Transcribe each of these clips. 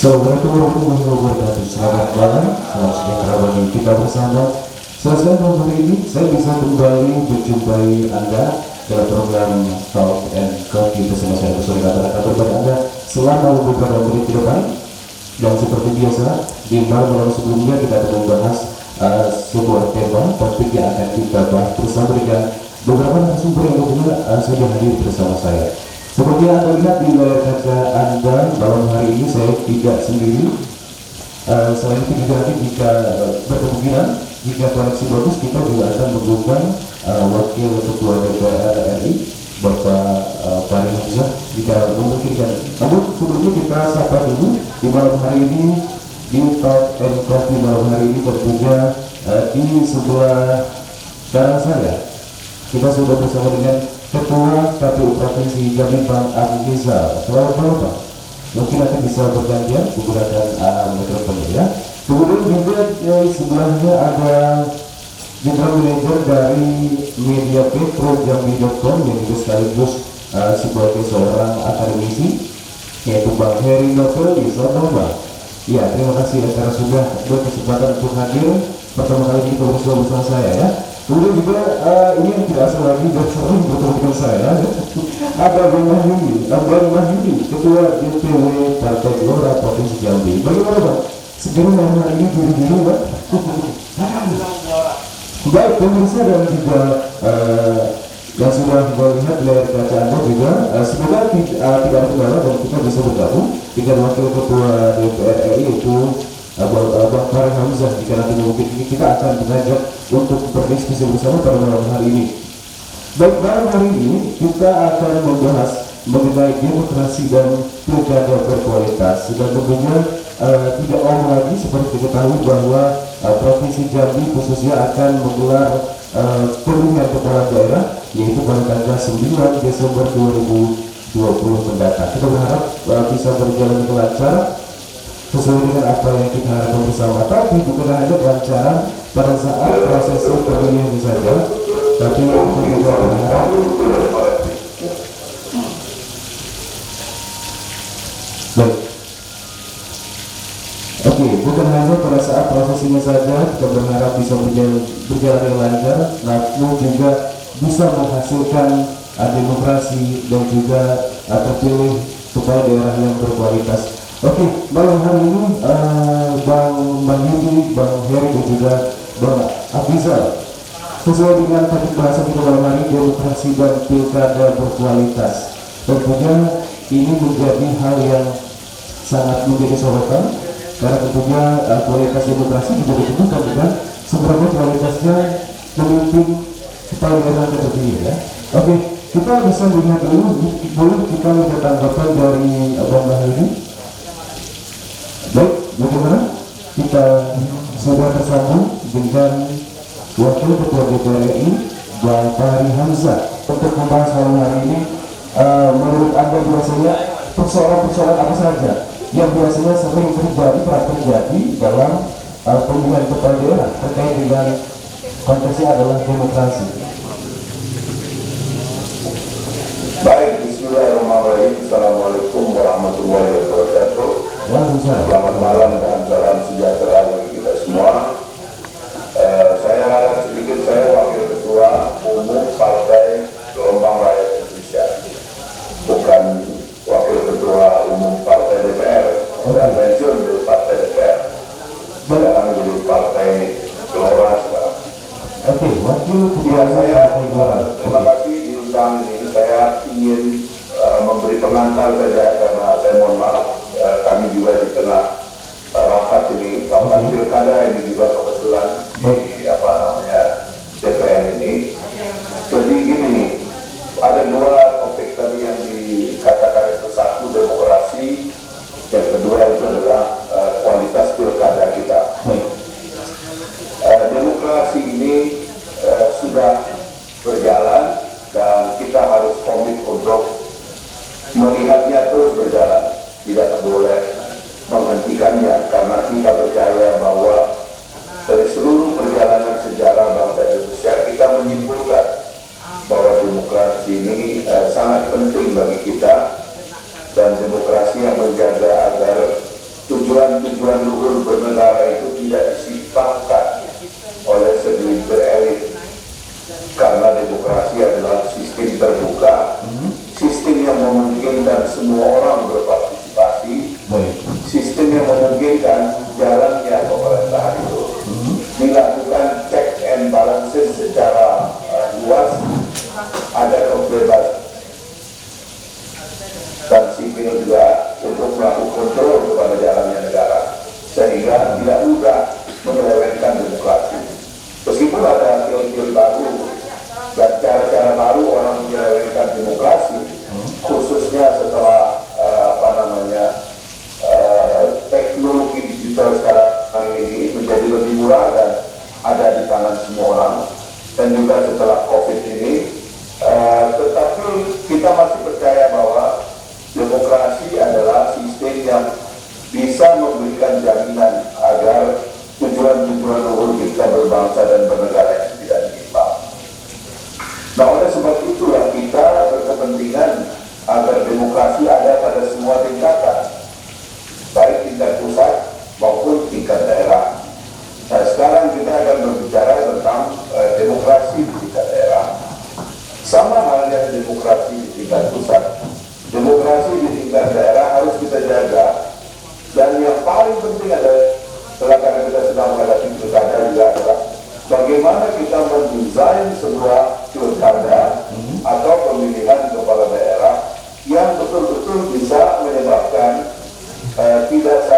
Assalamualaikum warahmatullahi wabarakatuh. Selamat malam, selamat sejahtera bagi kita bersama. Selesai malam hari ini, saya bisa kembali menjumpai Anda dalam program Talk and Coffee bersama saya bersama kata-kata kepada Anda selama beberapa menit ke depan. Dan seperti biasa, di malam sebelumnya kita akan membahas sebuah tema topik yang akan kita bahas bersama dengan beberapa narasumber yang sudah hadir bersama saya. Seperti yang Anda lihat di layar kaca Anda malam hari ini, saya tidak sendiri. Selain itu juga nanti jika berkemungkinan, jika koneksi bagus, kita juga akan mengundang Wakil Ketua DPR RI Bapak Fahri Hamzah jika memungkinkan. Namun sebelumnya kita sapa dulu di malam hari ini di Talk and Coffee malam hari ini tentunya di sebelah kanan saya kita sudah bersama dengan Ketua KPU Provinsi Jambi Bang Rizal. Selamat malam Pak. Mungkin nanti bisa bergantian menggunakan mikrofonnya ya. Kemudian juga di sebelahnya ada General Manager dari Media Petro Jambi.com yang juga sekaligus sebagai seorang akademisi, yaitu Bang Heri Novel. Selamat malam. Ya, terima kasih karena sudah berkesempatan untuk hadir pertama kali di bersama saya ya. Kemudian juga ini yang tidak asal lagi dan sering bertemu dengan saya ya. Ada Bang Mahyudi, Ketua DPW Partai Gelora Provinsi Jambi. Bagaimana Bang? Segera hari ini diri-diri Bang? Baik pemirsa dan juga yang sudah melihat di layar kaca Anda juga semoga tidak ada kendala dan kita bisa bergabung dengan Wakil Ketua DPR RI yaitu Bang Fahri Hamzah. Jika nanti mungkin kita akan mengajak untuk berdiskusi bersama pada malam hari ini. Baik, malam hari ini kita akan membahas mengenai demokrasi dan pilkada berkualitas. Dan tentunya tidak lama lagi seperti diketahui bahwa Provinsi Jambi khususnya akan menggelar pemilihan kepala daerah yaitu pada tanggal 9 Desember 2020 mendatang. Kita berharap bisa berjalan dengan lancar sesuai dengan apa yang kita harapkan bersama. Tapi bukan hanya kelancaran pada saat proses pemilihan saja, tapi kita juga berharap Oke, bukan hanya pada saat prosesnya saja kita berharap bisa berjalan dengan lancar, namun juga bisa menghasilkan demokrasi dan juga terpilih kepala daerah yang berkualitas. Oke, malam hari ini Bang Mahyudi, Bang Heri dan juga Bang Afrizal, sesuai dengan topik bahasan kita malam hari demokrasi dan pilkada berkualitas. Tentunya ini menjadi hal yang sangat menjadi sorotan karena tentunya kualitas demokrasi juga ditentukan dengan seberapa kualitasnya memimpin kepala daerah terpilih ya. Oke, kita bisa melihat dulu, boleh kita lihat tanggapan dari Bang Mahyudi. Baik, bagaimana kita sudah tersambung dengan Wakil Ketua DPR RI Bang Fahri Hamzah untuk membahas malam hari ini. Menurut Anda biasanya persoalan-persoalan apa saja yang biasanya sering terjadi dalam pemilihan kepala daerah terkait dengan konteksnya adalah demokrasi? Baik, bismillahirrahmanirrahim. Assalamualaikum warahmatullahi wabarakatuh. Selamat malam dan salam sejahtera bagi kita semua. Saya Wakil Ketua Umum Partai Gelombang Rakyat Indonesia, bukan Wakil Ketua Umum Partai DPR. Sudah pensiun dari Partai DPR, sekarang jadi Partai Gelora sekarang. Oke, Wakil Ketua saya terima kasih diundang ini. Saya ingin memberi pengantar saja karena saya mohon maaf kami juga di tengah rapat ini, rapat pilkada ini juga kebetulan di DPR ini. Jadi gini, ada dua topik tadi yang dikatakan itu, satu demokrasi, yang kedua itu adalah kualitas pilkada kita. Demokrasi ini sudah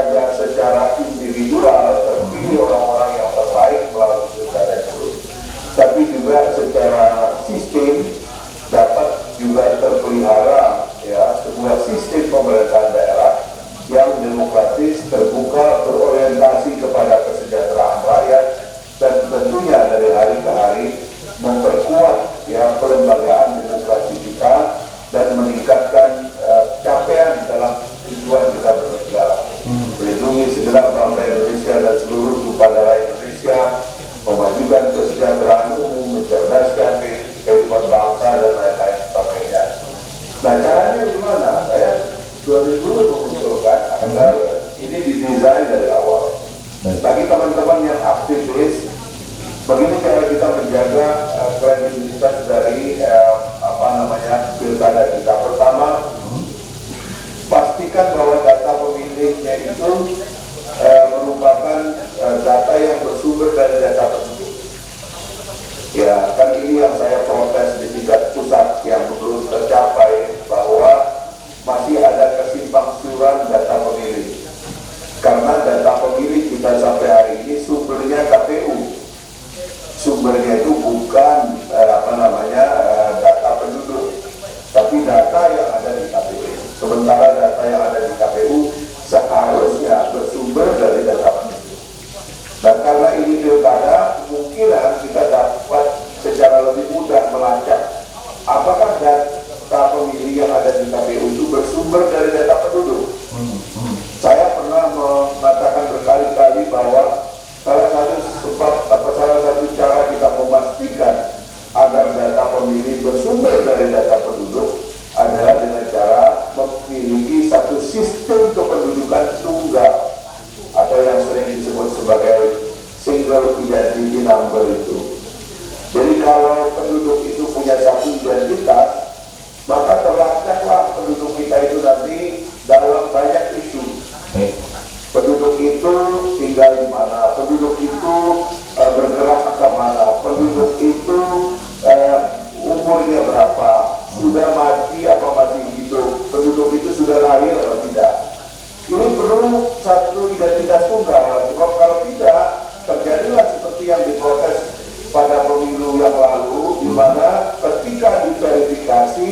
saja secara individual terpilih orang-orang yang terbaik melalui pilkada itu, tapi juga secara sistem dapat juga terpelihara ya sebuah sistem pemerintahan daerah yang demokratis, terbuka, berorientasi kepada kesejahteraan rakyat, dan tentunya dari hari ke hari memperkuat ya pelembagaan demokrasi kita dan meningkatkan capaian dalam tujuan kita bernegara. Melindungi segenap bangsa Indonesia dan seluruh tumpah darah Indonesia, memajukan kesejahteraan umum, mencerdaskan kehidupan bangsa dan lain-lain sebagainya. Nah, caranya gimana? Saya 2010 mengusulkan agar ini didesain dari awal. Bagi teman-teman yang aktivis, begini cara kita menjaga kredibilitas dari pilkada kita. Pertama, pastikan bahwa data pemilihnya itu merupakan data yang bersumber dari data penduduk. Ya, kan ini yang saya protes di tingkat pusat yang belum tercapai, bahwa masih ada kesimpangsiuran data pemilih. Karena data pemilih kita sampai hari ini sumbernya KPU. Sumbernya itu bukan data penduduk, tapi data yang ada di KPU. Sementara data yang ada di KPU seharusnya bersumber dari data penduduk. Dan karena ini pilkada, kemungkinan kita dapat secara lebih mudah melacak apakah data pemilih yang ada di KPU itu bersumber dari data penduduk. Saya pernah mengatakan berkali-kali bahwa salah satu cara kita memastikan agar data pemilih bersumber dari data penduduk adalah dengan cara memiliki satu sistem kependudukan tunggal atau yang sering disebut sebagai single identity number itu. Jadi kalau penduduk itu punya satu identitas, maka terlacaklah penduduk kita itu nanti dalam banyak isu. Penduduk itu tinggal di mana, penduduk itu bergerak ke mana, penduduk itu umurnya berapa, sudah mati atau masih hidup, penduduk itu sudah lahir atau tidak. Ini perlu satu identitas tunggal. Sebab kalau tidak, terjadilah seperti yang diprotes pada pemilu yang lalu, di mana ketika diverifikasi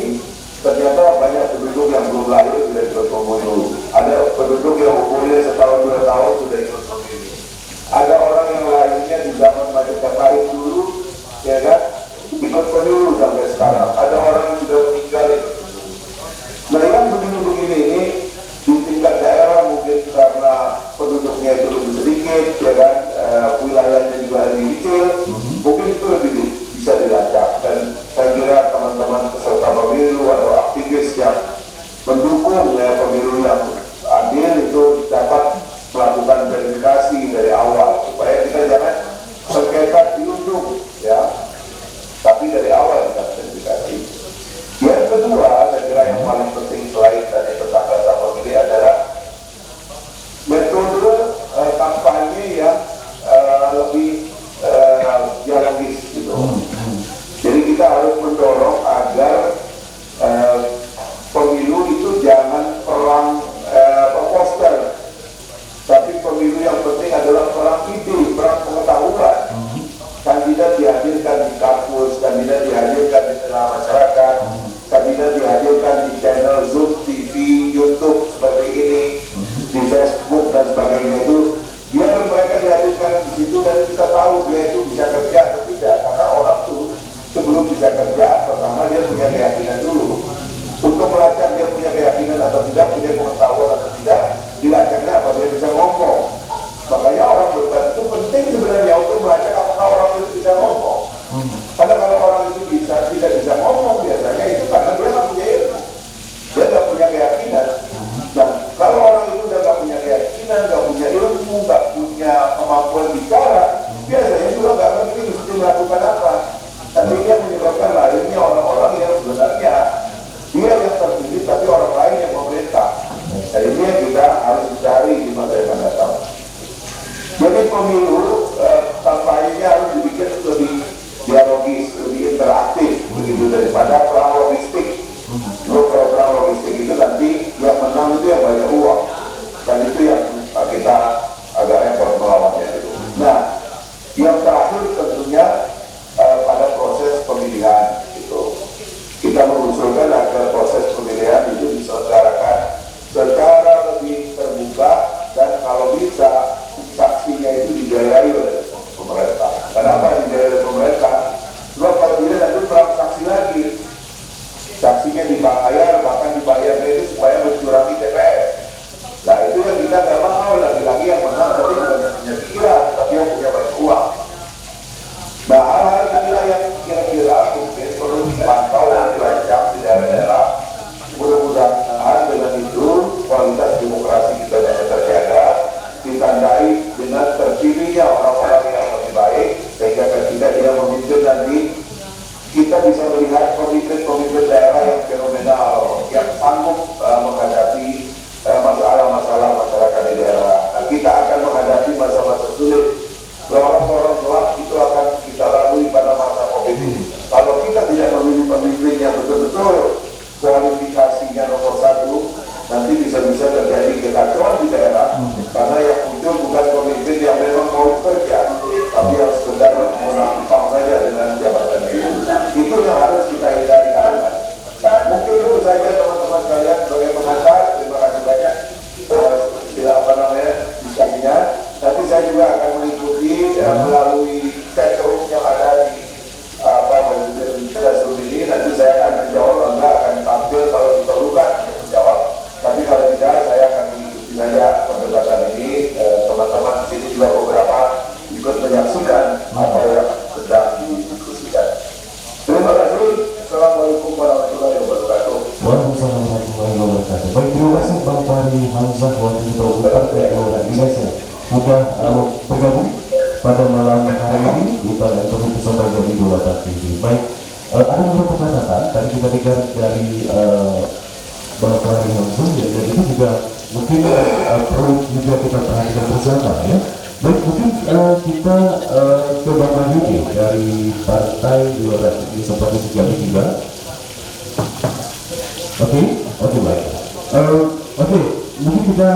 ternyata banyak penduduk yang belum lahir sudah ikut pemilu. Ada penduduk yang umurnya setahun 2 tahun sudah ikut pemilu. Ada orang yang lahirnya di zaman Majapahit dulu, ya kan, ikut pemilu sampai sekarang. Ada orang yang sudah meninggal ikut pemilu. Nah, yang begini-begini ini di tingkat daerah mungkin karena penduduknya itu lebih sedikit, ya kan, wilayahnya juga lebih kecil, mungkin itu lebih bisa dilacak. Dan saya kira teman-teman peserta pemilu atau aktivis yang mendukung ya pemilu yang adil itu dapat melakukan verifikasi dari awal supaya kita jangan sengketa di ujung, ya, tapi dari awal kita verifikasi. Yang kedua, saya kira yang paling penting selain dari tentang data pemilih adalah metode kampanye yang lebih dialogis gitu. Jadi kita harus mendorong agar pemilu itu jangan perang poster, tapi pemilu yang penting adalah perang ide, perang pengetahuan. Kandidat dihadirkan di kampus, kandidat dihadirkan di tengah masyarakat, kandidat dihadirkan di channel Zoom, TV, YouTube seperti ini, di Facebook dan sebagainya itu. Biar mereka dihadirkan di situ dan kita tahu dia itu bisa kerja atau tidak. Karena orang tuh sebelum bisa kerja, pertama dia punya keyakinan dulu. Untuk melacak dia punya keyakinan atau tidak, punya pengetahuan atau tidak, dilacaknya apa dia bisa ngomong. Makanya orang berdebat itu penting sebenarnya untuk melacak apakah orang itu bisa ngomong. Karena kalau orang itu tidak bisa ngomong, biasanya itu karena dia nggak punya ilmu, dia nggak punya keyakinan. Nah, kalau orang itu udah nggak punya keyakinan, nggak punya ilmu, nggak punya kemampuan bicara, biasanya juga nggak ngerti mesti melakukan apa. Dan ini yang menyebabkan lahirnya orang-orang yang sebenarnya dia yang terpilih, tapi orang lain yang memerintah. Dan ini yang kita harus cari di masa yang akan datang. Jadi pemilu kampanyenya harus dibikin lebih dialogis, lebih interaktif, begitu daripada perang logistik. Kalau perang logistik itu nanti yang menang itu yang banyak uang, dan itu yang kalau bisa saksinya itu dibiayai oleh pemerintah. Kenapa dibiayai oleh pemerintah? Sebab kalau tidak nanti transaksi lagi, saksinya dibayar, bahkan dibayar itu supaya mencurangi TPS. Nah itu yang kita nggak mau, lagi-lagi yang menang tapi bukan yang punya pikiran, tapi yang punya banyak uang. Nah hal-hal inilah yang kira-kira mungkin perlu dipantau dan dirancang di daerah-daerah. Mudah-mudahan dengan itu kualitas demokrasi kita bisa terjaga, ditandai dengan terpilihnya orang-orang yang lebih baik, sehingga ketika dia memimpin nanti kita bisa melihat pemimpin-pemimpin daerah yang fenomenal, yang sanggup menghadapi masalah-masalah masyarakat di daerah. Nah, kita akan menghadapi masa-masa sulit. Lorong-lorong gelap itu akan kita lalui pada masa COVID ini. Kalau kita tidak memilih pemimpin yang betul-betul kualifikasinya nomor satu, nanti bisa-bisa terjadi kekacauan di daerah. Karena yang muncul bukan pemimpin yang memang mau bekerja, tapi yang sekedar menang saja dengan jabatan itu. Itu yang harus kita hindari. Mungkin itu saja teman-teman sekalian sebagai pengantar. Terima kasih banyak. Tidak diskusinya. Tapi saya juga akan mengikuti melalui chatroom yang ada di Zoom ini. Nanti saya akan menjawab, Anda akan tampil kalau diperlukan untuk menjawab. Tapi kalau tidak, saya akan mengikuti saja perdebatan ini. Teman-teman di sini juga beberapa ikut menyaksikan apa yang sedang didiskusikan. Terima kasih. Assalamualaikum warahmatullahi wabarakatuh. Waalaikumsalam warahmatullahi wabarakatuh. Baik, terima kasih Bang Fahri Hamzah, Wakil Ketua Umum Partai Golongan Indonesia, sudah bergabung pada malam hari ini di Badan Keputusan Rakyat Idola TV. Baik, ada beberapa catatan tadi kita dengar dari Bang Fahri Hamzah, dan itu juga mungkin perlu juga kita perhatikan bersama ya. Baik, mungkin kita ke Bang Mahyudi dari Partai Golongan Indonesia Partai Jambi juga. Oke, baik. Oke, mungkin kita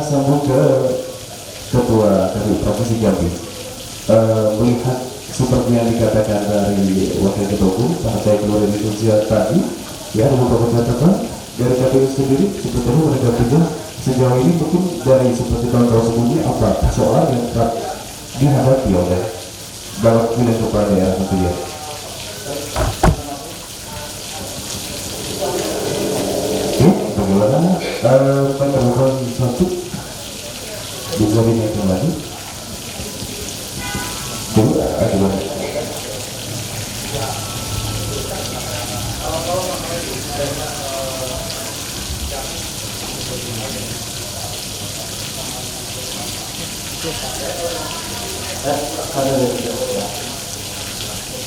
sambung ke Ketua dari Provinsi Jambi. Melihat seperti yang dikatakan dari Wakil Ketua Umum Partai Golongan Indonesia tadi, ya ada beberapa catatan dari KPU sendiri. Seperti itu mereka juga sejauh ini mungkin dari seperti tahun-tahun sebelumnya apa persoalan yang kerap dihadapi oleh dalam pilihan kepala daerah tentunya. Bagaimana penerapan satu bisa dinaikkan lagi? Coba gimana?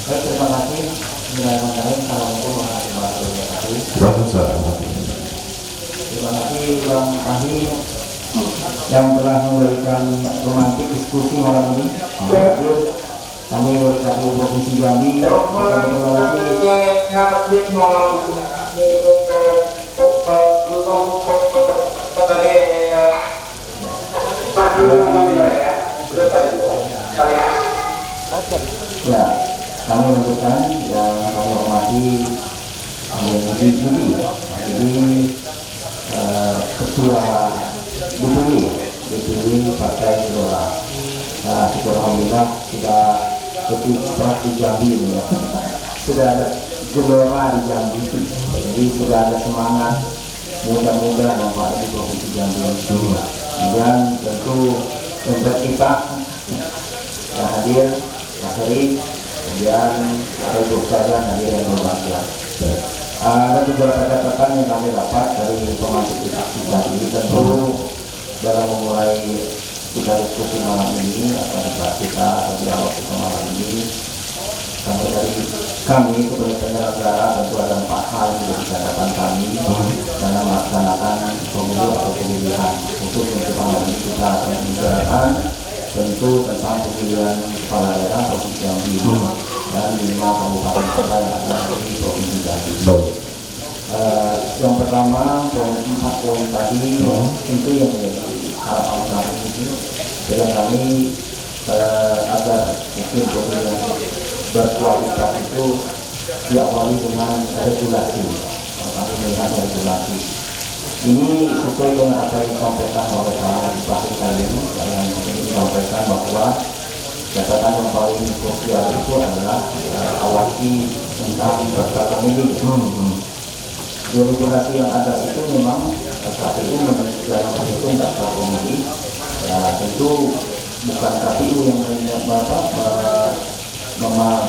Terima kasih. Assalamualaikum warahmatullahi wabarakatuh. Terima kasih Bang Fahri yang telah memberikan romantik diskusi malam ini. Kami dari Provinsi Jambi ya, kami menunjukkan yang kami hormati ini Ketua DPW Partai Gelora. Nah, alhamdulillah sudah lebih berat di Jambi ini ya. Sudah ada Gelora di Jambi, jadi sudah ada semangat muda-muda yang Pak di Provinsi Jambi itu. Kemudian tentu untuk kita yang hadir, Mas Heri, kemudian ada Ibu Ustazah hadir yang berbahagia. Ada beberapa catatan yang kami dapat dari pemantik diskusi tadi. Tentu dalam memulai kita diskusi malam ini atau debat kita atau dialog kita malam ini, sampai dari kami sebagai penyelenggara tentu ada 4 hal yang menjadi catatan kami dalam melaksanakan pemilu atau pemilihan. Untuk malam ini kita akan membicarakan tentu tentang pemilihan kepala daerah Provinsi Jambi dan 5 kabupaten kota yang ada di Provinsi Jambi. Yang pertama, 4 poin tadi itu yang menjadi harapan kami itu dengan kami agar mungkin pemilihan berkualitas itu diawali dengan regulasi. Kami melihat regulasi ini sesuai dengan apa yang disampaikan oleh Pak Bupati tadi. bahwa catatan yang paling krusial itu adalah awasi tentang daftar pemilih. Di regulasi yang ada itu memang KPU menghitung daftar pemilih. Ya, tentu bukan KPU yang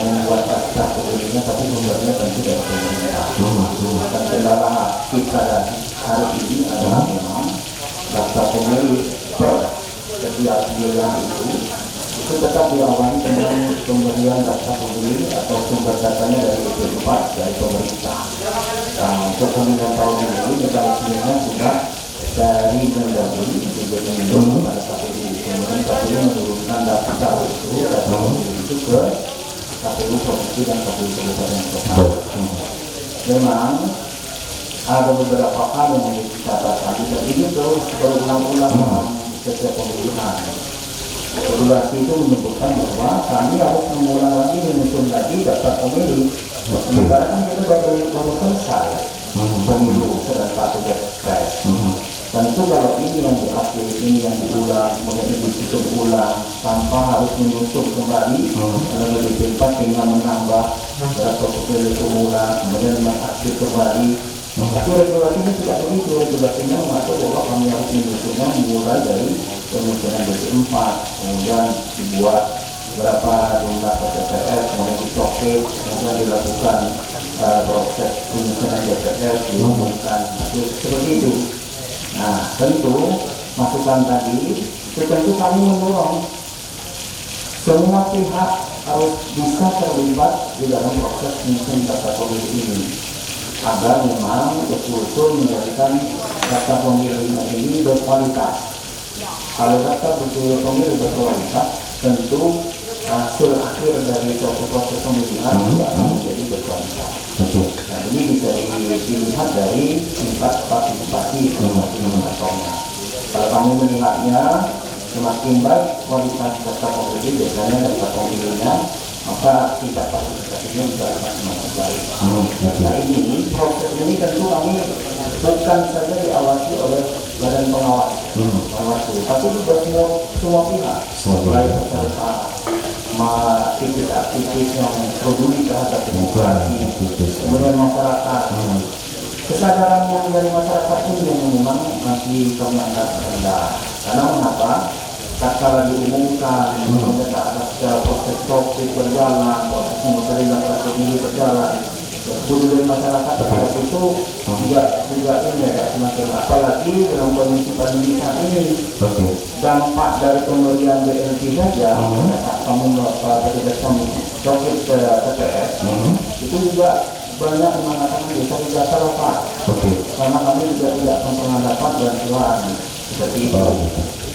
membuat daftar pemilihnya, tapi sumbernya tentu dari pemerintah. Dan kendala kita hari ini adalah memang daftar pemilih per setiap wilayah itu tetap diawali dengan pemberian daftar pemilih atau sumber datanya dari BP4 dari pemerintah. Nah, untuk pemilihan tahun ini mekanismenya sudah dari Mendagri dibentuk pada KPU. Kemudian KPU menurunkan daftar itu ke KPU provinsi dan KPU kabupaten kota. Memang ada beberapa hal yang harus dicatatkan. Ini terus berulang-ulang dalam setiap pemilihan. Regulasi itu menyebutkan bahwa kami harus mengulang lagi, menyusun lagi daftar pemilih. Sementara kan kita baru selesai pemilu serentak pilpres. Tentu kalau ini yang diupdate, ini yang diulang, kemudian disusun ulang tanpa harus menyusun kembali lebih cepat dengan menambah berapa pemilih semula, kemudian mengupdate kembali. Tapi regulasinya tidak begitu. Regulasinya mengatur bahwa kami harus menyusunnya mulai dari pemilihan BP4, kemudian dibuat berapa jumlah TPS, kemudian dicoklit, kemudian dilakukan proses penyusunan DPS, diumumkan, seperti itu. Nah, tentu masukan tadi itu tentu kami mendorong semua pihak harus bisa terlibat di dalam proses penyusunan daftar pemilih ini agar memang betul-betul menjadikan daftar pemilih ini berkualitas. Kalau daftar pemilih berkualitas, tentu hasil akhir dari suatu proses pemilihan akan menjadi berkualitas. Nah, ini bisa dilihat dari tingkat partisipasi penontonnya. Kalau kami melihatnya semakin baik kualitas daftar pemilih, biasanya daftar pemilihnya, maka tingkat partisipasinya juga akan semakin baik. Nah, ini proses ini tentu kami bukan saja diawasi oleh badan pengawas, tapi juga semua pihak, baik peserta, aktivis yang peduli terhadap demokrasi, kemudian masyarakat. Kesadaran yang dari masyarakat ini yang memang masih kami anggap rendah. Karena mengapa? Tatkala diumumkan, kemudian ada proses berjalan, proses mencari daftar pemilih berjalan, budaya masyarakat terhadap itu juga ini ya semakin, apalagi dalam kondisi pandemi saat ini. Dampak dari pemberian BLT saja, kamu petugas kami coklit ke TPS, itu juga banyak mengatakan desa juga terlepas, karena kami juga tidak pernah dapat bantuan seperti itu.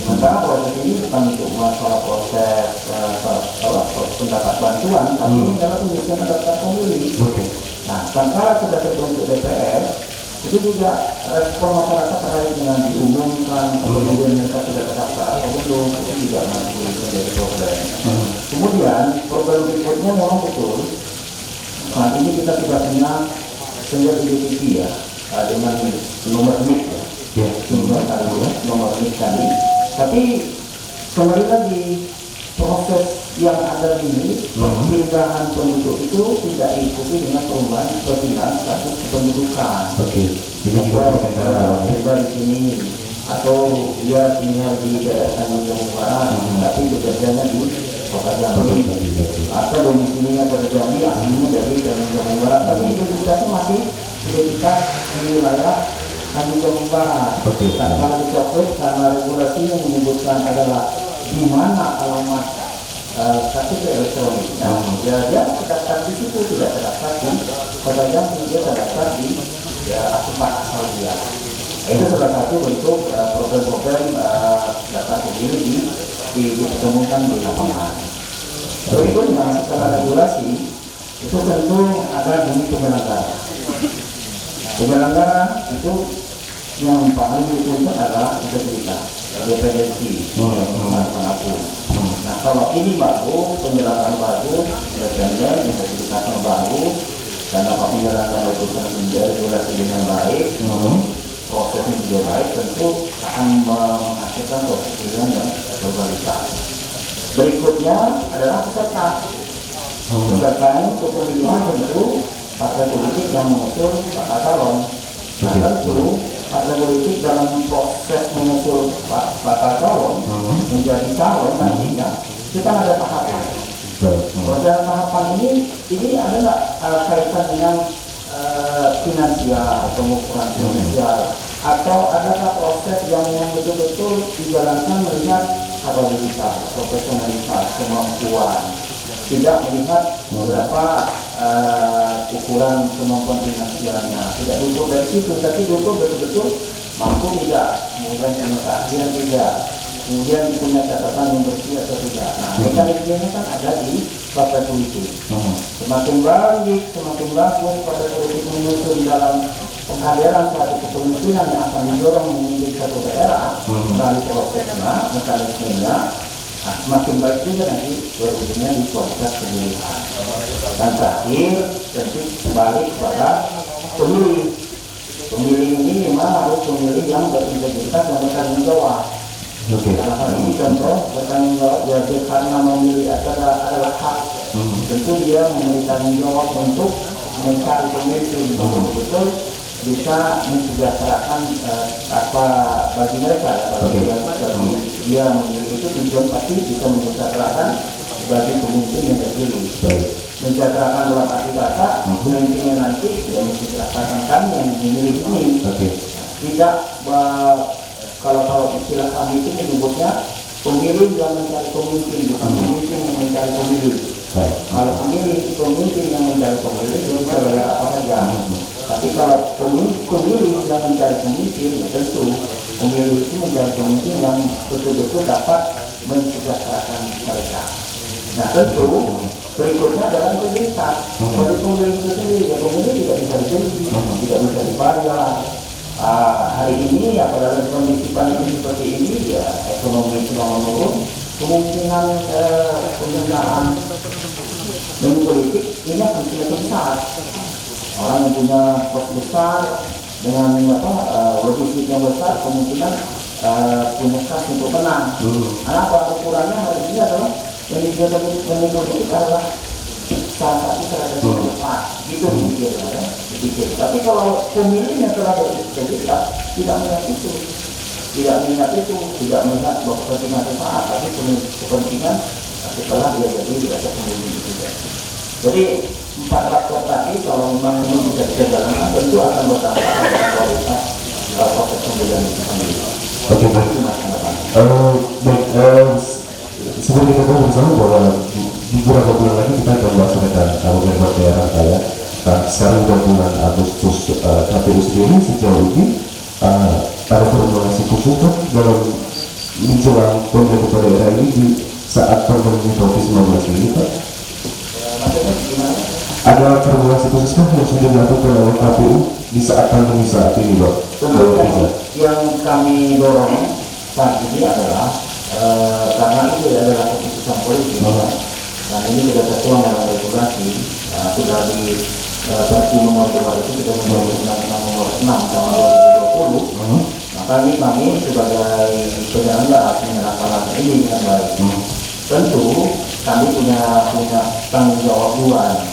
Sementara proses ini bukan untuk masalah proses pendapat bantuan, tapi ini adalah penyusunan daftar pemilih. Nah, sementara sudah terbentuk DPR, itu juga respon masyarakat terkait dengan diumumkan, kemudian mereka sudah terdaftar atau belum, itu juga masih menjadi problem. Kemudian problem berikutnya memang betul. Saat ini kita sudah punya sumber identifikasi ya, dengan nomor NIK ya, sumber nomor NIK tadi. Tapi kembali lagi proses yang ada ini, perpindahan penduduk itu tidak diikuti dengan perubahan perpindahan status kependudukan. Tiba di sini atau dia tinggal di daerah Tanjung Barat, tapi bekerjanya di Kota Jambi, atau domisilinya pada Jambi, aslinya dari Tanjung Barat, tapi identitasnya masih identitas di wilayah Tanjung Barat. Karena dicopot, karena regulasinya menyebutkan adalah di mana alamat KTP elektronik. Dia terdaftar di situ, tidak terdaftar di Kota Jambi, dia terdaftar di tempat asal dia. Itu salah satu bentuk problem-problem data pemilih ditemukan di lapangan. Berikutnya setelah regulasi itu tentu ada bunyi penyelenggara. Penyelenggara itu yang paling dituntut adalah integritas, independensi, manapun. Nah, kalau ini bagus, penjelasan bagus, independen, integritasnya bagus, dan apa penjelasan bagus menjadi regulasi dengan baik, prosesnya juga baik, tentu akan menghasilkan proses yang berkualitas. Berikutnya adalah peserta. Peserta ini untuk pemilihan tentu partai politik yang mengusung bakal calon. Nah tentu partai politik dalam proses mengusung bakal calon menjadi calon nantinya kita ada tahapan. Dalam tahapan ini ada nggak kaitan dengan finansial, pengukuran finansial, atau adakah proses yang betul-betul dijalankan melihat kapabilitas, profesionalitas, kemampuan, tidak melihat beberapa ukuran kemampuan finansialnya, tidak duduk dari situ, tapi duduk betul-betul mampu tidak, kemudian kemudian tidak, kemudian punya catatan yang bersih atau tidak. Nah, mekanismenya kan ada di partai politik. Semakin baik, semakin bagus partai politik menyusun dalam penghadiran suatu kepemimpinan yang akan mendorong memimpin satu daerah melalui prosesnya, mekanismenya, nah, semakin baik juga nanti berujungnya di proses pemilihan. Dan terakhir, tentu kembali kepada pemilih. Pemilih ini memang harus pemilih yang berintegritas dan bertanggung jawab. Dalam hal ini contoh bertanggung jawab jadi karena memilih adalah hak. Tentu dia memiliki tanggung jawab untuk mencari pemimpin betul-betul bisa mensejahterakan apa bagi mereka. Bagi dia memilih itu tujuan pasti bisa mensejahterakan bagi pemimpin yang terpilih. Mensejahterakan dalam arti kata pemimpinnya nanti yang mensejahterakan kami yang memilih ini. Tidak kalau istilah kami itu menyebutnya pemilih yang mencari pemimpin, bukan pemimpin yang mencari pemilih. Kalau pemimpin yang mencari pemilih itu bisa bayar apa saja. Tapi kalau pemilih yang mencari pemimpin, ya tentu pemilih itu mencari pemimpin yang betul-betul dapat mensejahterakan mereka. Nah tentu berikutnya adalah integritas. Kalau pemilih itu sendiri, ya pemilih tidak bisa dibeli, tidak bisa dibayar. Hari ini ya pada kondisi pandemi seperti ini ya ekonomi sedang menurun, kemungkinan penggunaan dan politik ini akan semakin besar. Orang yang punya pos besar dengan logistik yang besar kemungkinan punya kas untuk menang. Karena ukurannya hari ini adalah yang politik adalah salah satu strategi yang tepat, gitu dipikir. Tapi kalau pemilihnya telah berintegritas, tidak melihat itu, tidak melihat bahwa kepentingan sesaat, tapi kepentingan setelah dia jadi rasa pemilih juga. Jadi 4 faktor tadi kalau memang ini bisa dijalankan tentu akan berdampak pada kualitas proses pemilihan itu sendiri. Oke, baik. Seperti kita tahu bersama bahwa di beberapa bulan lagi kita akan melaksanakan beberapa daerah kaya. Nah, sekarang bulan Agustus KPU sendiri sejauh ini ada formulasi khusus dalam menjelang pembentukan daerah ini di saat pandemi COVID-19 ini, Pak? Ada formulasi khusus yang sudah dilakukan oleh KPU di saat pandemi saat ini, Pak? Yang kami dorong saat ini adalah karena itu adalah keputusan politik dan ini sudah tertuang dalam regulasi, sudah di Perpu nomor 2 itu sudah menjadi Undang-Undang nomor 6 tahun 2020. Maka ini kami sebagai penyelenggara melaksanakan ini dengan baik. Tentu kami punya tanggung jawab dua.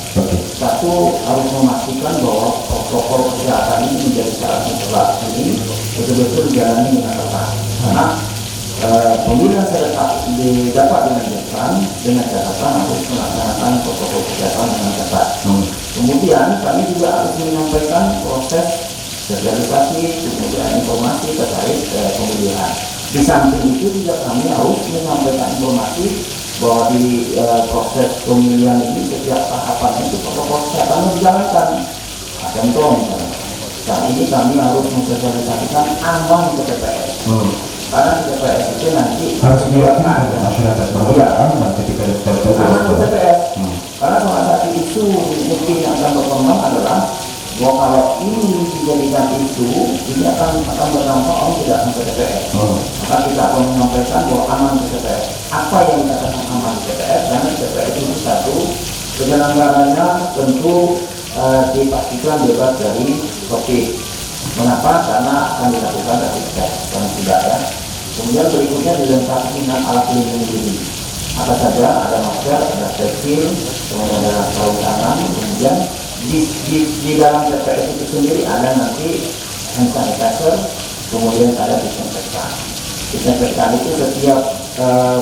Satu, harus memastikan bahwa protokol kesehatan ini menjadi syarat mutlak ini betul-betul dijalani dengan tepat. Karena pemilihan serentak dapat dilanjutkan dengan catatan harus melaksanakan protokol kesehatan dengan ketat. Kemudian kami juga harus menyampaikan proses sosialisasi, kemudian informasi terkait pemilihan. Di samping itu juga kami harus menyampaikan informasi bahwa di proses pemilihan ini setiap tahapan itu protokol kesehatan dijalankan. Contoh misalnya, saat ini kami harus mensosialisasikan aman ke TPS. Karena di TPS itu nanti harus dilakukan masyarakat bahwa aman ketika aman ke TPS. Karena salah satu isu mungkin yang akan berkembang adalah bahwa kalau ini dijadikan isu, ini akan berdampak orang tidak sampai TPS. Maka kita akan menyampaikan bahwa aman ke TPS. Apa yang dikatakan aman ke TPS? Karena TPS itu satu, penyelenggaranya tentu dipastikan bebas dari COVID. Mengapa? Karena akan dilakukan rapid test, dan tidak ya. Kemudian berikutnya dilengkapi dengan alat pelindung diri. apa saja, ada masker, ada face shield, kemudian ada sarung tangan, kemudian di dalam TPS itu sendiri ada nanti hand sanitizer, kemudian ada disinfektan. Disinfektan itu setiap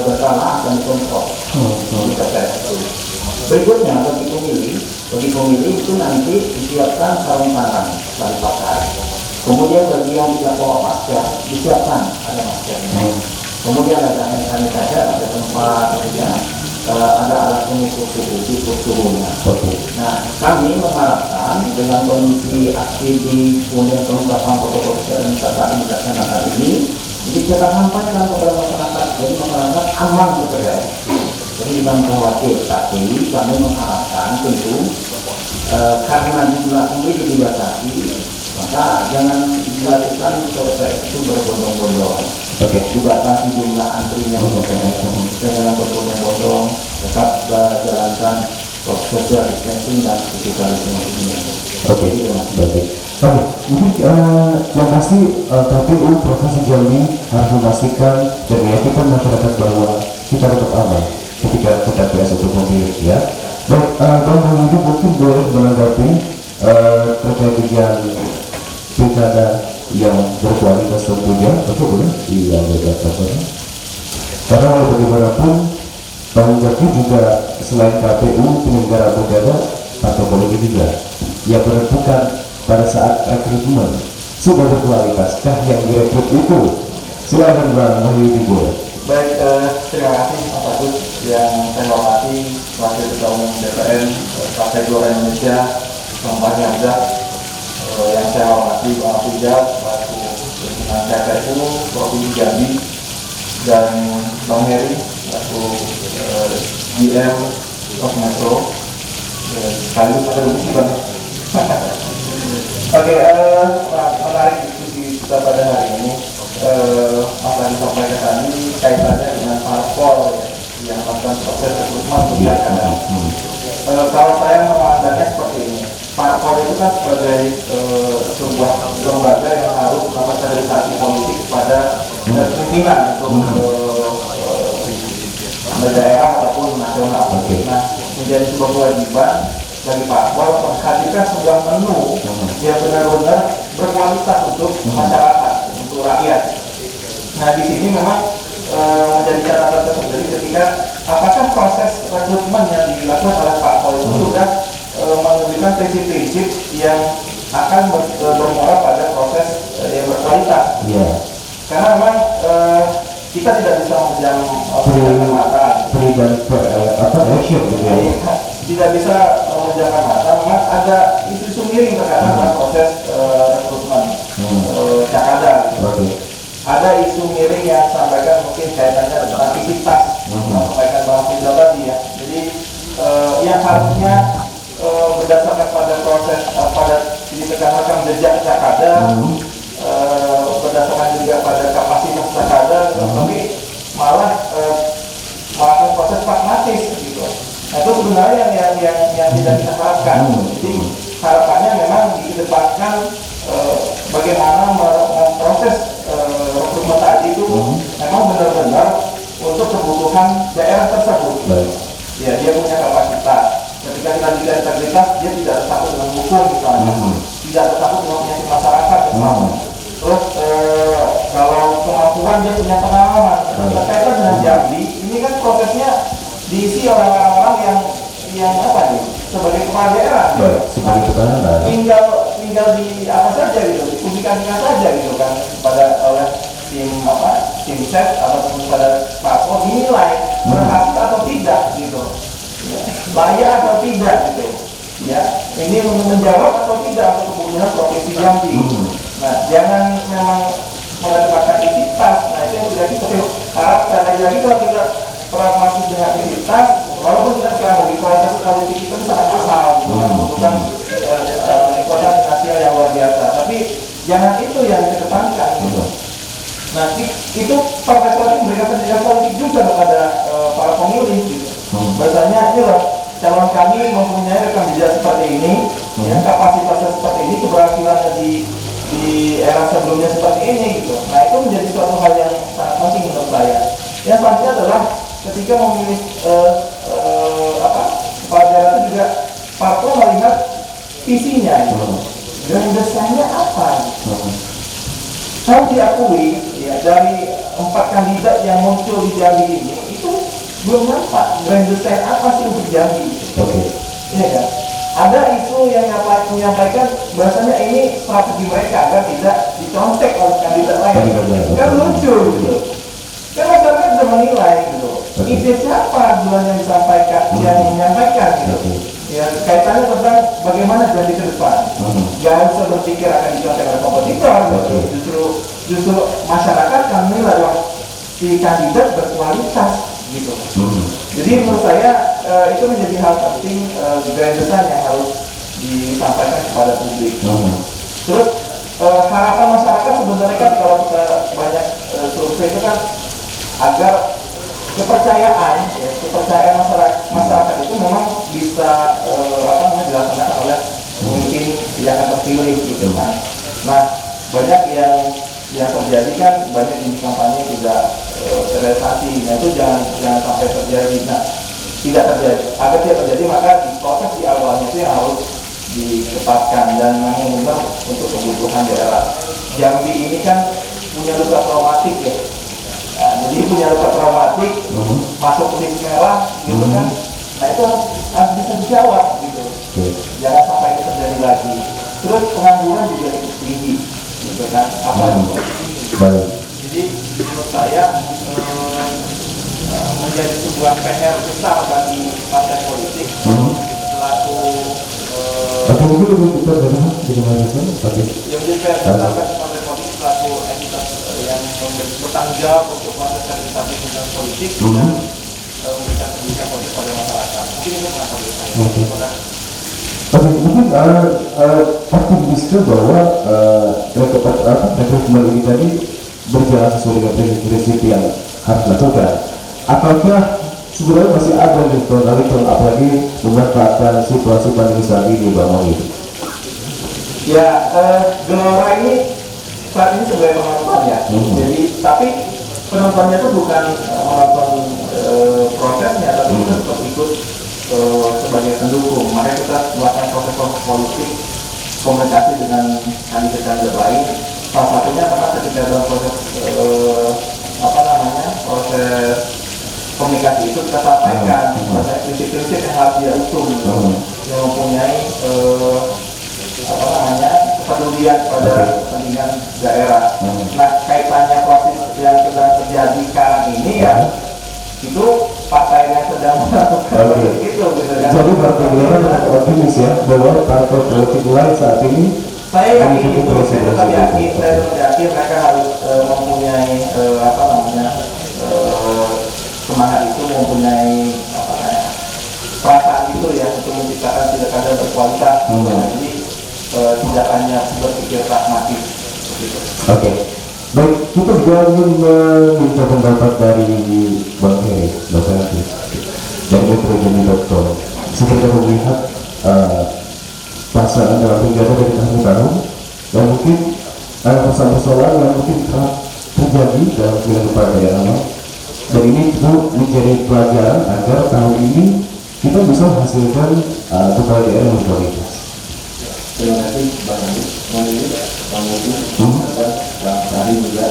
berkala akan dikontrol di TPS itu. Berikutnya bagi pemilih itu nanti disiapkan sarung tangan dari pakai. Kemudian bagi yang tidak bawa masker disiapkan ada maskernya. Kemudian ada hand sanitizer, ada tempat, kemudian ada alat pengukur suhunya. Nah, kami mengharapkan dengan kondisi aktivitas kemudian kelengkapan protokol kesehatan saat dilaksanakan ini, jadi kita sampaikan kepada masyarakat, jadi masyarakat aman bekerja. Jadi jangan khawatir, tapi kami mengharapkan tentu karena jumlah pemilih dibatasi, maka jangan dilakukan proses itu berbondong-bondong. Dibatasi jumlah antrinya jangan berbondong-bondong, tetap jalankan social distancing dan physical distancing. Mungkin yang pasti KPU Provinsi Jambi harus memastikan dan meyakinkan masyarakat bahwa kita tetap aman ketika TPS untuk memilih, ya. Baik, Bang Muhyiddin mungkin boleh menanggapi terkait dengan pilkada yang berkualitas tentunya, boleh iya betul. Karena bagaimanapun Bang Jaki juga selain KPU penyelenggara pilkada atau politik juga yang menentukan pada saat rekrutmen sudah berkualitaskah yang direkrut itu. Silakan Bang Muhyiddin boleh. Baik, terima kasih Pak Agus yang saya hormati Wakil Ketua Umum DPR Partai Gelora Indonesia, Bang Fahri Hamzah, yang saya hormati Bang Afijal, selaku pimpinan KPU Provinsi Jambi, dan Bang Heri, selaku GM of Metro, sekaligus ada bukti Bang. Oke, menarik diskusi kita pada hari ini. Apa yang disampaikan tadi kaitannya dengan parpol yang melakukan proses rekrutmen pilkada. Kalau saya memandangnya seperti ini, parpol itu kan sebagai sebuah lembaga yang harus melakukan kaderisasi politik pada pimpinan untuk daerah ataupun nasional. Nah, menjadi sebuah kewajiban bagi parpol menghadirkan sebuah menu yang benar-benar berkualitas untuk masyarakat, untuk rakyat. Nah, di sini memang menjadi catatan tersendiri ketika apakah proses rekrutmen yang dilakukan oleh parpol itu sudah menunjukkan prinsip-prinsip yang akan bermuara pada proses yang berkualitas. Karena memang kita tidak bisa menjamin mata, tidak bisa menjamin mata. Memang ada isu-isu miring terkait dengan proses rekrutmen Cakada. Ada isu miring yang sampaikan mungkin kaitannya dengan aktivitas, sampaikan Bang Fidel tadi ya. Jadi yang harusnya berdasarkan pada proses pada rekam jejak Cakada, berdasarkan juga pada kapasitas Cakada, tapi malah melakukan proses pragmatis gitu. Nah, itu sebenarnya yang tidak kita harapkan. Jadi harapannya memang dikedepankan bagaimana memproses rekrutmen tadi itu memang benar-benar untuk kebutuhan daerah tersebut. Ya, dia punya kapasitas. Ketika kita bicara integritas, dia tidak takut dengan hukum misalnya, tidak takut dengan penyakit masyarakat misalnya. Terus kalau kemampuan dia punya pengalaman. Berkaitan dengan Jambi, ini kan prosesnya diisi oleh orang-orang yang apa nih? Sebagai kepala daerah. Tinggal di apa saja gitu, dipublikasikan saja gitu kan oleh tim set atau pada parpol dinilai berhasil atau tidak gitu, layak atau tidak gitu, ya ini menjawab atau tidak untuk kebutuhan provinsi Jambi. Nah, jangan memang mengedepankan aktivitas. Nah, itu yang tidak kita harapkan. Lagi kalau kita pragmatis dengan aktivitas, walaupun kita sekarang di kualitas politik itu sangat mahal, bukan kekuatan finansial yang luar biasa, tapi jangan itu yang dikedepankan. Nah, itu partai politik memberikan pendidikan politik juga kepada para pemilih. Bahasanya ini loh, calon kami mempunyai rekam jejak seperti ini, ya, kapasitasnya seperti ini, keberhasilannya di era sebelumnya seperti ini gitu. Nah, itu menjadi suatu hal yang sangat penting menurut saya. Yang pasti adalah ketika memilih kepala daerah itu juga parpol melihat visinya, grand desainnya apa. Saya diakui ya, dari 4 kandidat yang muncul di Jambi ini itu belum nampak grand design apa sih untuk Jambi. Iya kan? Ada isu yang menyampaikan bahasanya ini strategi mereka agar tidak dicontek oleh kandidat lain. Kan lucu gitu. Kan masyarakat sudah menilai gitu. Ide siapa duluan yang disampaikan, yang menyampaikan gitu. Ya, kaitannya tentang bagaimana jadi ke depan. Jangan usah berpikir akan dicontek oleh kompetitor. Justru masyarakat kan menilai si kandidat berkualitas gitu. Jadi menurut saya itu menjadi hal penting grand design yang harus disampaikan kepada publik. Terus harapan masyarakat sebenarnya kan kalau kita banyak survei itu kan agar kepercayaan masyarakat itu memang bisa dilaksanakan oleh pemimpin yang akan terpilih gitu kan. Nah, banyak yang terjadi kan banyak di kampanye tidak terrealisasi. Nah itu jangan sampai terjadi. Nah, tidak terjadi. Agar tidak terjadi maka di proses di awalnya itu yang harus ditempatkan dan mengundang untuk kebutuhan daerah. Jambi ini kan punya luka traumatik ya. Nah, jadi punya luka traumatik, masuk list merah gitu kan. Nah itu harus bisa dijawab gitu. Jangan sampai itu terjadi lagi. Terus pengangguran juga cukup tinggi gitu kan. Jadi menurut saya menjadi sebuah PR besar bagi partai politik selaku yang menjadi PR besar bagi partai politik selaku entitas yang bertanggung jawab untuk proses kaderisasi kebijakan politik dan memberikan kebijakan politik pada masyarakat. Mungkin itu pendapat saya. Mungkin optimisme bahwa rekrutmen ini tadi berjalan sesuai dengan prinsip yang harus dilakukan. Ataukah sebenarnya masih ada rekrutmen apalagi memanfaatkan situasi pandemi saat ini, Bang Moni? Ya, Gelora ini saat ini sebagai penonton ya. Jadi tapi penontonnya itu bukan menonton prosesnya, tapi kita tetap ikut sebagai pendukung. Makanya kita melakukan proses politik komunikasi dengan kandidat lain. Salah satunya karena ketika dalam proses proses komunikasi itu kita sampaikan prinsip-prinsip yang harus dia usung, yang mempunyai kepedulian pada kepentingan daerah. Nah, kaitannya proses yang sedang terjadi sekarang ini ya itu partai yang sedang melakukan itu gitu kan. Jadi partai Gelora tetap optimis ya bahwa partai politik lain saat ini saya yakin itu, saya yakin mereka harus mempunyai semangat itu, mempunyai perasaan itu ya untuk menciptakan pilkada berkualitas. Jadi tidak hanya berpikir pragmatis. Oke. Baik, kita juga ingin meminta pendapat dari Bang Heri, dari metrojourney.com. Seperti melihat pasangan dalam pilkada dari tahun ke tahun, dan mungkin persoalan-persoalan yang mungkin telah terjadi dalam pilkada daerah, dan ini itu menjadi pelajaran agar tahun ini kita bisa menghasilkan kepala daerah yang berkualitas. Terima kasih Bang Andi, Bang Udi, dan Bang Sari juga.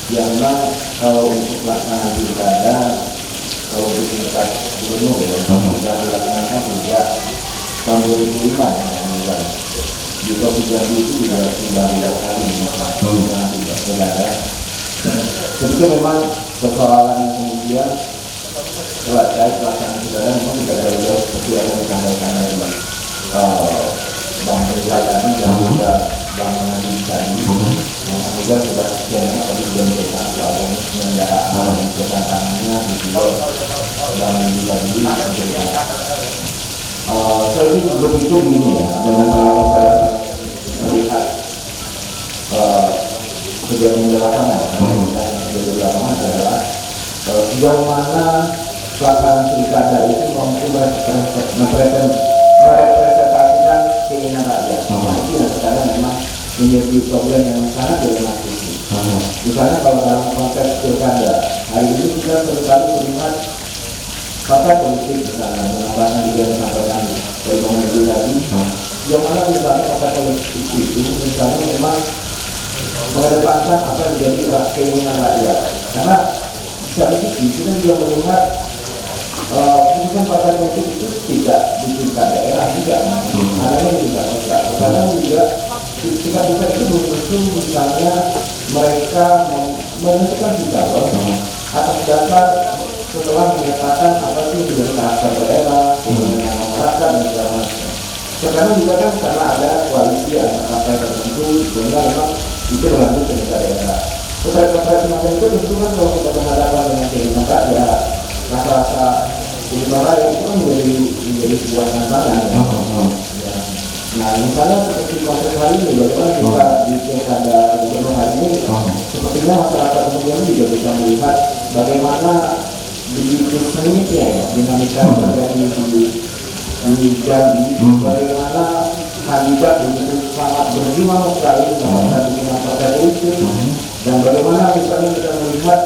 Yang memang kalau untuk pelaksanaan pilkada, kalau di tingkat gubernur ya, sudah dilaksanakan sejak tahun 2005 ya, di Provinsi Jambi itu juga sudah dilaksanakan dengan pilkada. Ketika memang persoalan yang kemudian terkait pelaksanaan pilkada memang tidak jauh seperti yang disampaikan oleh Bang Rizal tadi dan juga Bang Andi tadi, yang juga sudah sekiannya tadi belum kita soal penyelenggaraan dan kedatangannya di video Bang Andi tadi. Saya ini begitu begini ya, dengan kalau saya melihat kejadian di lapangan, dan kejadian di lapangan adalah sejauh mana pelaksanaan pilkada itu mampu merepresentasikan keinginan rakyat. Itu yang sekarang memang menjadi problem yang sangat dilematis. Misalnya kalau dalam konteks pilkada hari ini seringkali melihat partai politik misalnya menambahkan juga yang disampaikan dari komunikasi tadi, yang mana misalnya partai politik itu misalnya memang mengedepankan apa yang menjadi keinginan rakyat. Karena secara itu kita juga melihat keputusan partai politik itu tidak di tingkat daerah juga, adanya di tingkat pusat. Karena juga tingkat pusat itu betul misalnya mereka menentukan calon atas dasar setelah menyatakan apa sih menjadi karakter daerah, kemudian masyarakat dan segala macam. Sekarang juga kan karena ada koalisi antar partai tertentu, sehingga memang itu berlanjut ke tingkat daerah. Potret-potret semacam itu tentu kan kalau kita berhadapan dengan keinginan rakyat, rasa-rasa keinginan rakyat itu kan menjadi sebuah tantangan. Ya. Nah, misalnya seperti konsep hari ini, bagaimana kita di pilkada gubernur hari ini, sepertinya masyarakat kemudian juga bisa melihat bagaimana begitu sengitnya ya dinamika terjadi di Jambi, bagaimana kandidat begitu sangat berjuang sekali dengan dukungan partai politik, dan bagaimana misalnya kita melihat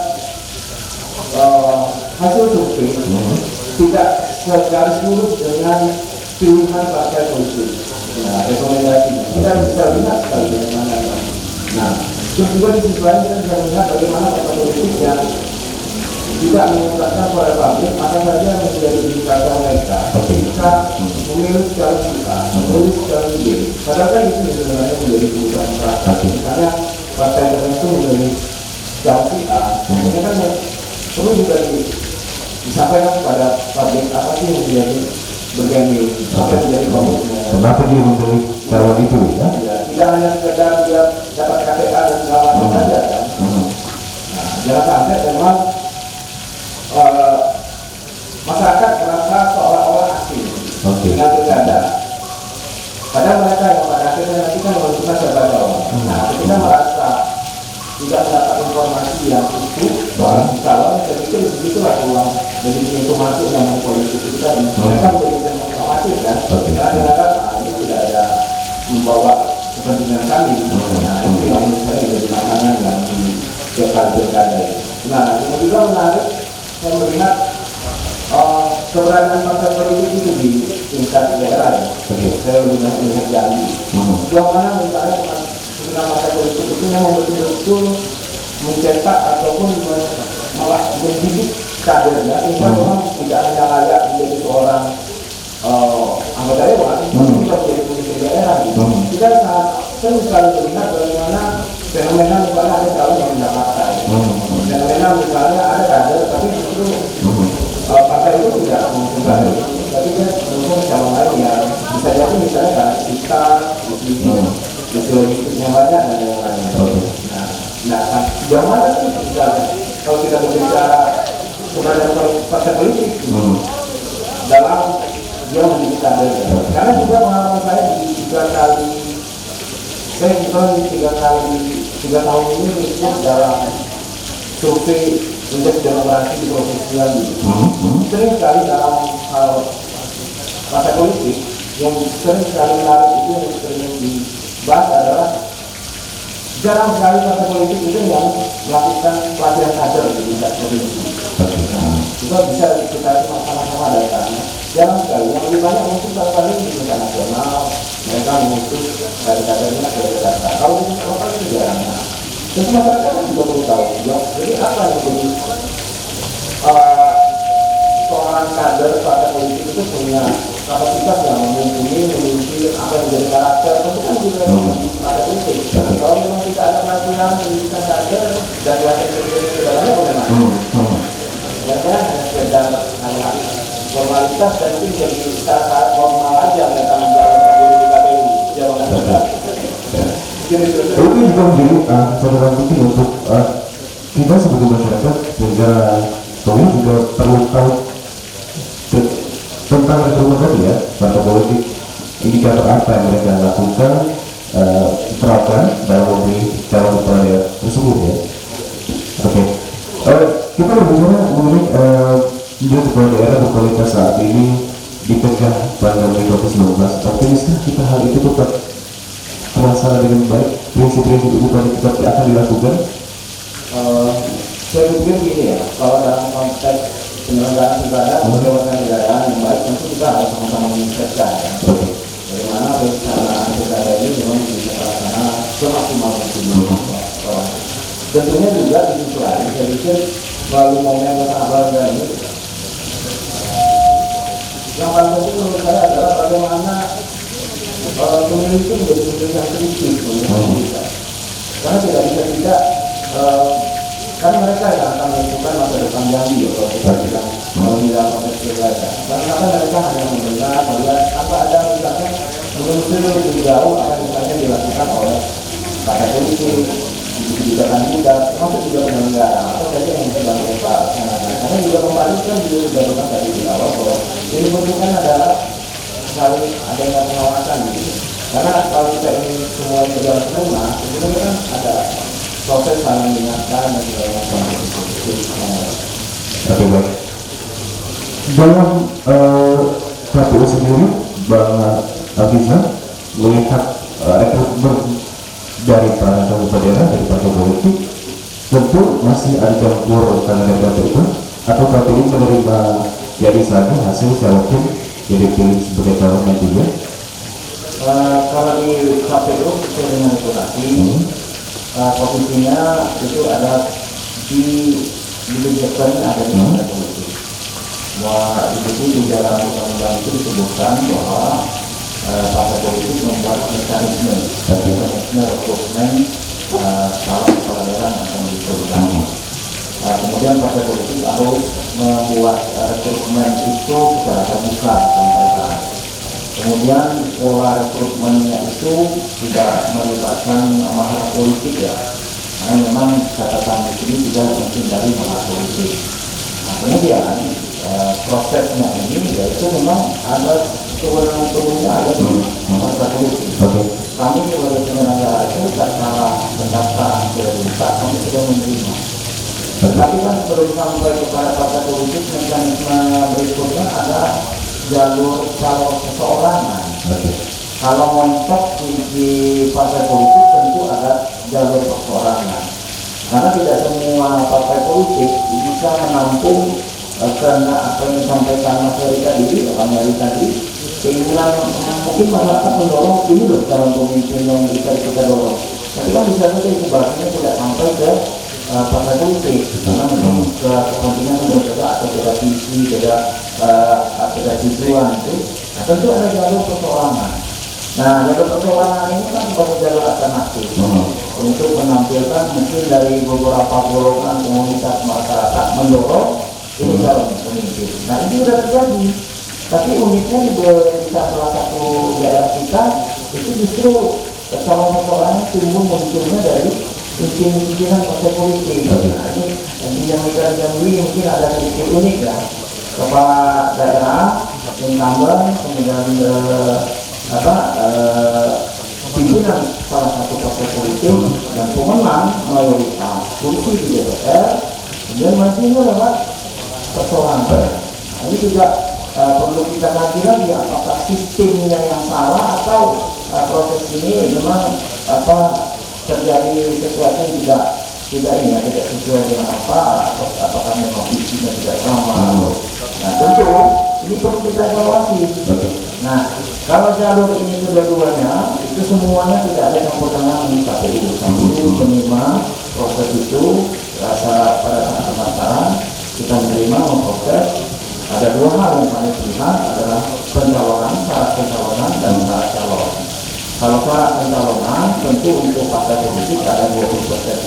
hasil survei tidak segaris lurus dengan pilihan partai politik. Nah, rekomendasi kita bisa lihat sekali bagaimana. Nah, terus juga di sisi lain kita bisa melihat bagaimana partai politik yang tidak mengungkapkan suara publik, maka saja menjadi indikator mereka ketika memilih secara A, memilih secara B. Padahal kan itu sebenarnya menjadi kebutuhan masyarakat. Misalnya partai tertentu memilih secara A, ini kan perlu juga disampaikan kepada publik apa sih yang menjadi bergani, apa yang menjadi komitmen. Kenapa dia memilih calon itu ya? Tidak hanya sekedar dia dapat KPA dan segala macam saja kan. Nah, jangan sampai memang masyarakat merasa seolah-olah asing dengan pilkada. Padahal mereka yang pada akhirnya nanti kan menentukan siapa calon. Nah, ketika merasa tidak mendapat informasi yang utuh soal calon, saya pikir begitulah peluang dari pintu masuk yang politik itu tadi. Mereka menjadi khawatir kan, karena mereka ini tidak ada membawa kepentingan kami. Nah, itu yang menurut saya jadi tantangan yang di pilkada ini. Nah, yang juga menarik saya melihat keberadaan partai politik itu di tingkat daerah ya. Saya melihat Jambi. Yang mana misalnya dengan partai politik itu yang betul-betul mencetak ataupun malah mendidik kadernya, sehingga memang tidak hanya layak menjadi seorang anggota dewan, juga menjadi pemimpin daerah. Kita sangat sering sekali melihat bagaimana fenomena misalnya ada calon yang tidak partai, fenomena misalnya ada kader tapi justru partai itu tidak menguntungkan, tapi dia mendukung calon lain yang bisa jadi misalnya karena kita logistiknya banyak dan yang lain. Nah, yang mana sih misalnya kalau kita berbicara keberadaan partai politik dalam dia menjadi kader, karena juga pengalaman saya di 3 kali. Saya juga di 3 tahun ini ikut dalam survei indeks demokrasi di Provinsi Jambi. Sering sekali dalam hal partai politik yang sering sekali menarik itu yang sering dibahas adalah jarang sekali partai politik itu yang melakukan pelatihan kader di tingkat provinsi. Juga bisa kita sama-sama datang. Jarang sekali, yang lebih banyak mungkin kali di tingkat nasional mereka memutus kader-kadernya ke Jakarta. Kalau di lokal itu jarang. Dan masyarakat juga perlu tahu. Jadi apa yang menjadi seorang kader partai politik itu punya kapasitas yang memiliki apa yang menjadi karakter, tentu kan juga partai politik. Kalau memang tidak ada pelatihan pendidikan kader dan pelatihan politik ke dalamnya bagaimana? Mereka hanya sekedar formalitas dan itu jadi saat formal aja mereka menjalankan diri di KPU. Jangan tidak. Itu juga menjadi catatan penting untuk kita sebagai masyarakat, sehingga kami juga perlu tahu tentang rekrutmen tadi ya, partai politik, indikator apa yang mereka lakukan, terapkan dalam memberi calon kepala daerah tersebut ya. Oke. Kita berbicara mengenai menjadi kepala daerah berkualitas saat ini di tengah pandemi COVID-19. Optimiskah kita hal itu tetap terlaksana dengan baik? Prinsip-prinsip itu tadi tetap akan dilakukan? Saya pikir gini ya, kalau dalam konteks penyelenggaraan ibadah, penyelenggaraan yang baik, tentu kita harus sama-sama meningkatkan ya. Bagaimana pelaksanaan ibadah ini memang bisa terlaksana semaksimal mungkin. Tentunya juga di sisi lain, saya pikir melalui momen bersahabat ini, yang paling penting menurut saya adalah bagaimana pemilih itu menjadi pemilih yang kritis, karena tidak bisa tidak kan mereka yang akan menentukan masa depan Jambi ya, kalau kita bilang mau tidak konteks pilkada. Karena mereka hanya mendengar melihat apa ada misalnya menelusuri lebih jauh apa misalnya dilakukan oleh partai politik, kebijakan muda, termasuk juga penyelenggara atau saja yang sedang mereka laksanakan. Karena juga kemarin kan juga dilakukan dari di awal bahwa ini bentuknya adalah saling adanya pengawasan gitu. Karena kalau kita ingin semua berjalan sempurna, sebenarnya kan ada proses saling mengingatkan dan segala macam. Oke, baik. Dalam KPU sendiri, Bang Afiza melihat rekrutmen dari para anggota daerah dari partai politik, tentu masih ada campur tangan dari KPU atau KPU menerima jadi saja hasil calon yang dipilih sebagai calon juga. Kalau di KPU sesuai dengan reputasi, posisinya itu ada di kebijakan ada di partai politik. Wah, di situ di dalam undang-undang itu disebutkan bahwa partai politik membuat mekanisme rekrutmen calon kepala daerah yang akan diperlukan. Kemudian partai politik harus membuat rekrutmen itu secara terbuka sampai saat. Kemudian pola rekrutmennya itu tidak melibatkan mahar politik ya, karena memang catatan di sini tidak menghindari mahar politik. Nah, kemudian prosesnya ini yaitu memang ada kewenangan-kewenangan ada di partai politik. Kami sebagai penyelenggara itu secara pendaftaran sudah kami sudah menerima. Tapi kan sebelum sampai kepada partai politik, mekanisme berikutnya ada jalur calon perseorangan. Kalau montok di partai politik tentu ada jalur perseorangan. Karena tidak semua partai politik bisa menampung karena apa yang disampaikan Mas Heri tadi, keinginan mungkin masyarakat mendorong ini loh calon pemimpin yang bisa kita dorong. Tapi kan bisa saja itu bahasanya tidak sampai ke partai politik, karena memang kepentingan berbeda atau beda visi, beda tujuan itu. Nah, tentu ada jalur perseorangan. Nah, jalur perseorangan ini kan sebagai jalur alternatif untuk menampilkan mungkin dari beberapa golongan komunitas masyarakat mendorong ini calon pemimpin. Nah, ini sudah terjadi. Tapi uniknya di salah satu daerah kita itu justru calon perseorangan munculnya dari pimpinan partai politik. Nah, ini yang kita Jambi mungkin ada sedikit unik ya. Kepala daerah, incumbent, kemudian pimpinan salah satu partai politik dan pemenang mayoritas kursi di DPR, kemudian masih lewat perseorangan. Nah, ini juga perlu kita kaji lagi apakah sistemnya yang salah atau proses ini memang terjadi sesuatu yang tidak ini ya, tidak sesuai dengan apakah memang visinya tidak sama. Nah, tentu ini perlu kita evaluasi. Nah, kalau jalur ini kedua-duanya itu semuanya tidak ada campur tangan di KPU. KPU menerima proses itu pada saat pendaftaran kita menerima memproses. Ada dua hal yang kami lihat adalah pencalonan, syarat pencalonan dan syarat calon. Kalau syarat pencalonan tentu untuk partai politik ada 20%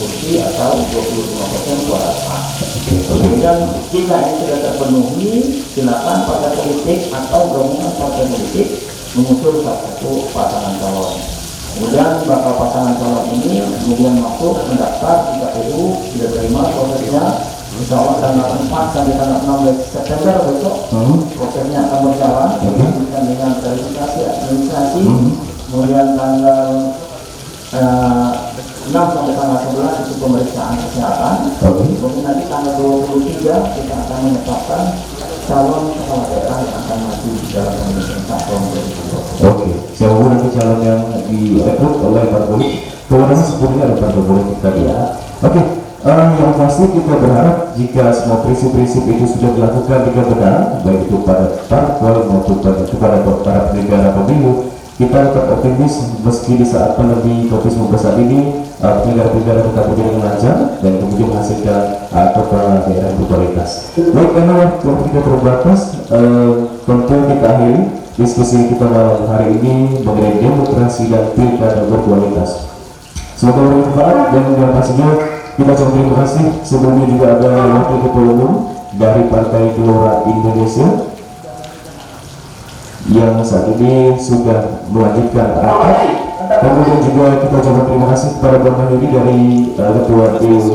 kursi atau 25% suara sah. Kemudian jika ini sudah terpenuhi, silakan partai politik atau gabungan partai politik mengusung satu pasangan calon. Kemudian bakal pasangan calon ini kemudian masuk mendaftar di KPU, sudah terima prosesnya. Insya Allah tanggal 4 sampai tanggal 16 September besok prosesnya akan berjalan dengan verifikasi administrasi. Kemudian tanggal 6 sampai tanggal 11 itu pemeriksaan kesehatan. Kemudian nanti tanggal 23 kita akan menetapkan calon kepala daerah yang akan maju di dalam pemilihan tahun 2020. Oke, siapa nanti calon yang direkrut oleh partai politik, kewenangan sebetulnya ada partai politik tadi ya. Oke, Yang pasti kita berharap jika semua prinsip-prinsip itu sudah dilakukan dengan benar, baik itu pada parpol maupun kepada para penyelenggara pemilu, kita tetap optimis meski di saat pandemi COVID-19 saat ini penyelenggara-penyelenggara tetap berjalan dengan lancar dan kemudian menghasilkan kepala daerah berkualitas. Baik, karena waktu kita terbatas, tentu kita akhiri diskusi kita malam hari ini mengenai demokrasi dan pilkada berkualitas. Semoga bermanfaat dan yang pastinya kita ucapkan terima kasih. Sebelumnya juga ada wakil ketua umum dari Partai Gelora Indonesia yang saat ini sudah melanjutkan rapat. Kemudian juga kita ucapkan terima kasih kepada Bang Heri dari ketua DPW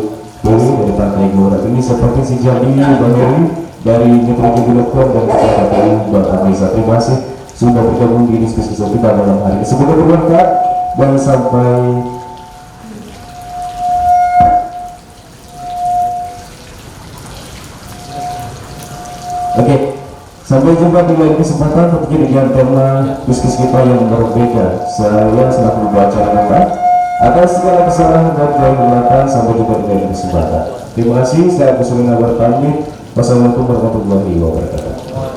dari Partai Gelora ini seperti si Jambi Bang Heri dari Metro.com dan kepada KPU Bang Hamisa. Terima kasih sudah bergabung di diskusi kita malam hari ini. Semoga bermanfaat dan sampai sampai jumpa di lain kesempatan tentunya dengan tema diskusi kita yang berbeda. Saya selaku pembawa acara Bapak atas segala kesalahan dan kehilafan. Sampai jumpa di lain kesempatan. Terima kasih. Saya Agus Lina berpamit. Wassalamualaikum warahmatullahi wabarakatuh.